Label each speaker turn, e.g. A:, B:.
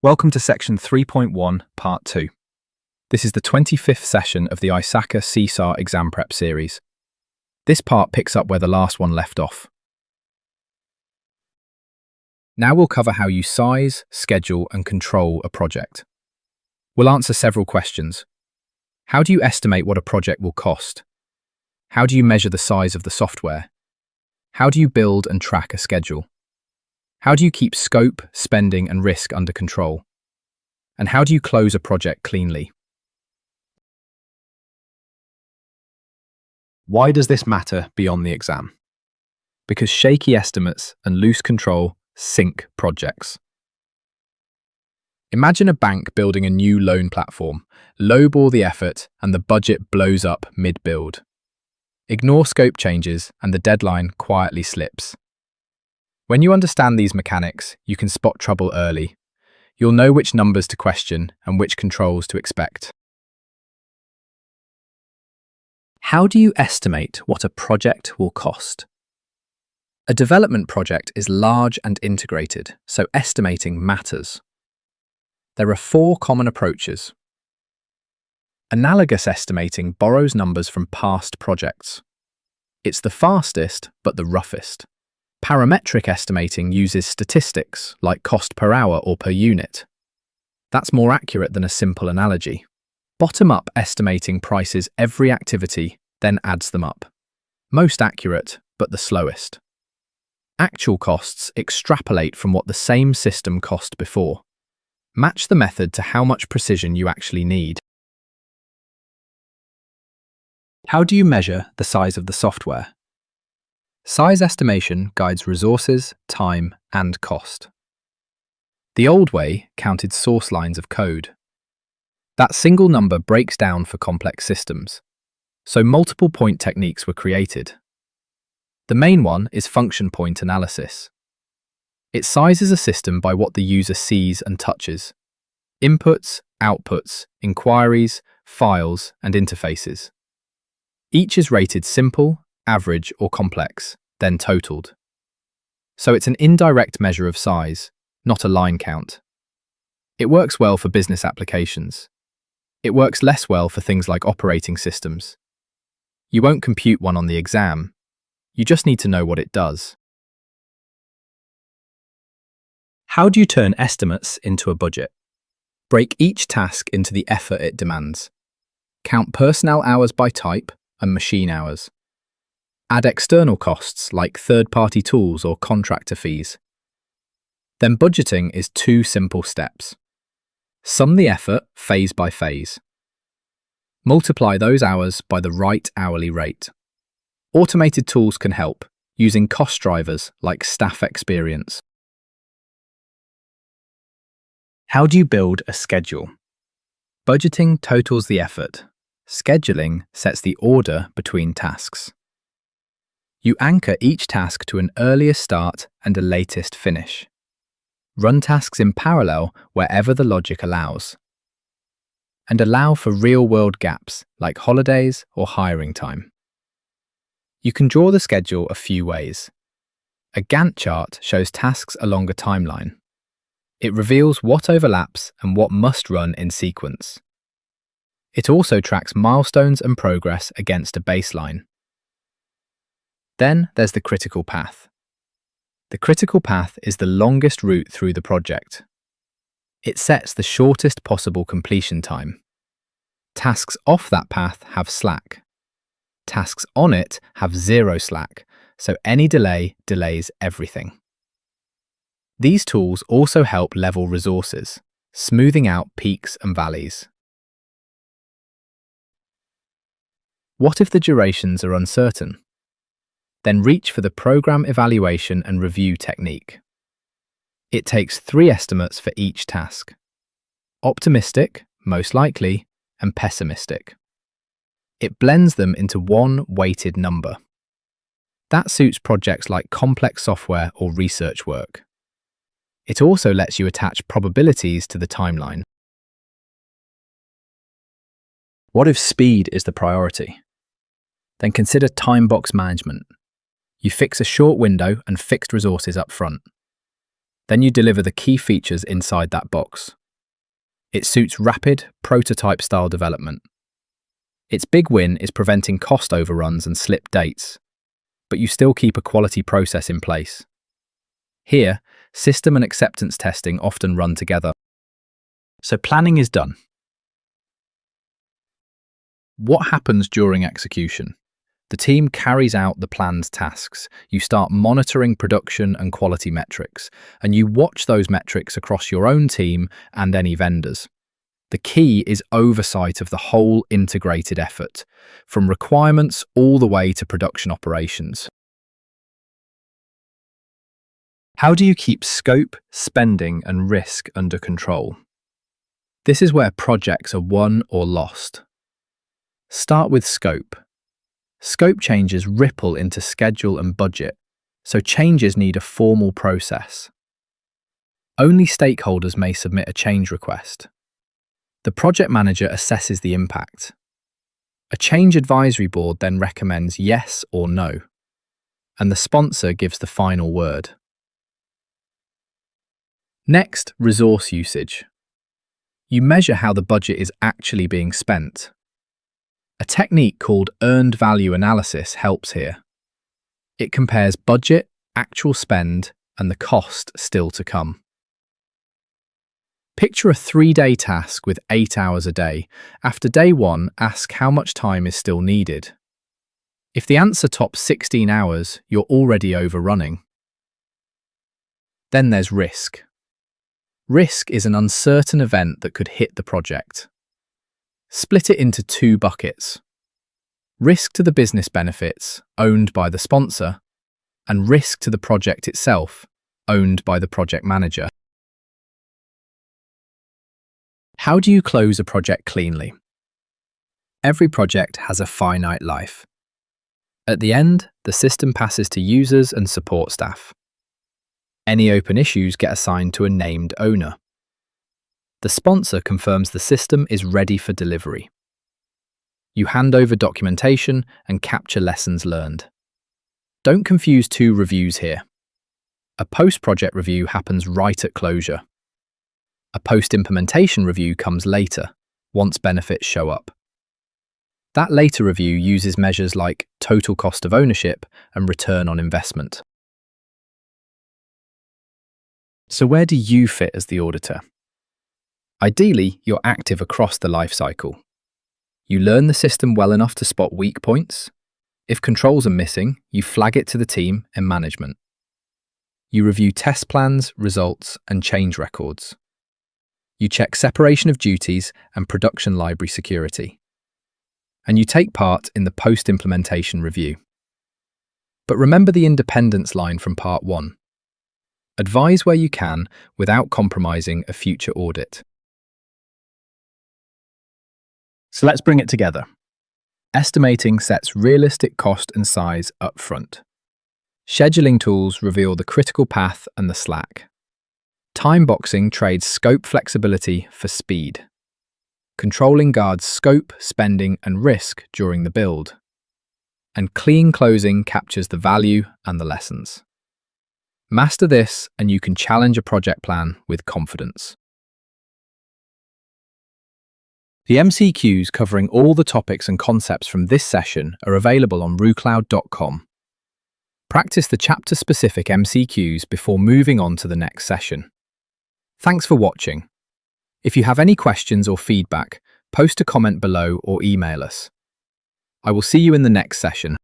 A: Welcome to Section 3.1, Part 2. This is the 25th session of the ISACA CISA exam prep series. This part picks up where the last one left off. Now we'll cover how you size, schedule, and control a project. We'll answer several questions. How do you estimate what a project will cost? How do you measure the size of the software? How do you build and track a schedule? How do you keep scope, spending, and risk under control? And how do you close a project cleanly? Why does this matter beyond the exam? Because shaky estimates and loose control sink projects. Imagine a bank building a new loan platform, lowball the effort, and the budget blows up mid-build. Ignore scope changes, and the deadline quietly slips. When you understand these mechanics, you can spot trouble early. You'll know which numbers to question and which controls to expect. How do you estimate what a project will cost? A development project is large and integrated, so estimating matters. There are 4 common approaches. Analogous estimating borrows numbers from past projects. It's the fastest, but the roughest. Parametric estimating uses statistics, like cost per hour or per unit. That's more accurate than a simple analogy. Bottom-up estimating prices every activity, then adds them up. Most accurate, but the slowest. Actual costs extrapolate from what the same system cost before. Match the method to how much precision you actually need. How do you measure the size of the software? Size estimation guides resources, time, and cost. The old way counted source lines of code. That single number breaks down for complex systems, so multiple point techniques were created. The main one is function point analysis. It sizes a system by what the user sees and touches: inputs, outputs, inquiries, files, and interfaces. Each is rated simple, average, or complex, then totaled. So it's an indirect measure of size, not a line count. It works well for business applications. It works less well for things like operating systems. You won't compute one on the exam. You just need to know what it does. How do you turn estimates into a budget? Break each task into the effort it demands. Count personnel hours by type and machine hours. Add external costs like third-party tools or contractor fees. Then budgeting is 2 simple steps. Sum the effort phase by phase. Multiply those hours by the right hourly rate. Automated tools can help, using cost drivers like staff experience. How do you build a schedule? Budgeting totals the effort. Scheduling sets the order between tasks. You anchor each task to an earliest start and a latest finish. Run tasks in parallel wherever the logic allows. And allow for real-world gaps like holidays or hiring time. You can draw the schedule a few ways. A Gantt chart shows tasks along a timeline. It reveals what overlaps and what must run in sequence. It also tracks milestones and progress against a baseline. Then there's the critical path. The critical path is the longest route through the project. It sets the shortest possible completion time. Tasks off that path have slack. Tasks on it have 0 slack, so any delay delays everything. These tools also help level resources, smoothing out peaks and valleys. What if the durations are uncertain? Then reach for the program evaluation and review technique. It takes 3 estimates for each task: optimistic, most likely, and pessimistic. It blends them into one weighted number. That suits projects like complex software or research work. It also lets you attach probabilities to the timeline. What if speed is the priority? Then consider time box management. You fix a short window and fixed resources up front. Then you deliver the key features inside that box. It suits rapid, prototype-style development. Its big win is preventing cost overruns and slip dates, but you still keep a quality process in place. Here, system and acceptance testing often run together. So planning is done. What happens during execution? The team carries out the planned tasks. You start monitoring production and quality metrics, and you watch those metrics across your own team and any vendors. The key is oversight of the whole integrated effort, from requirements all the way to production operations. How do you keep scope, spending, and risk under control? This is where projects are won or lost. Start with scope. Scope changes ripple into schedule and budget, so changes need a formal process. Only stakeholders may submit a change request. The project manager assesses the impact. A change advisory board then recommends yes or no, and the sponsor gives the final word. Next, resource usage. You measure how the budget is actually being spent. A technique called earned value analysis helps here. It compares budget, actual spend, and the cost still to come. Picture a 3-day task with 8 hours a day. After day 1, ask how much time is still needed. If the answer tops 16 hours, you're already overrunning. Then there's risk. Risk is an uncertain event that could hit the project. Split it into 2 buckets. Risk to the business benefits, owned by the sponsor, and risk to the project itself, owned by the project manager. How do you close a project cleanly? Every project has a finite life. At the end, the system passes to users and support staff. Any open issues get assigned to a named owner. The sponsor confirms the system is ready for delivery. You hand over documentation and capture lessons learned. Don't confuse 2 reviews here. A post-project review happens right at closure. A post-implementation review comes later, once benefits show up. That later review uses measures like total cost of ownership and return on investment. So where do you fit as the auditor? Ideally, you're active across the life cycle. You learn the system well enough to spot weak points. If controls are missing, you flag it to the team and management. You review test plans, results, and change records. You check separation of duties and production library security. And you take part in the post-implementation review. But remember the independence line from part 1. Advise where you can without compromising a future audit. So let's bring it together. Estimating sets realistic cost and size up front. Scheduling tools reveal the critical path and the slack. Time boxing trades scope flexibility for speed. Controlling guards scope, spending, and risk during the build. And clean closing captures the value and the lessons. Master this and you can challenge a project plan with confidence. The MCQs covering all the topics and concepts from this session are available on RooCloud.com. Practice the chapter-specific MCQs before moving on to the next session. Thanks for watching. If you have any questions or feedback, post a comment below or email us. I will see you in the next session.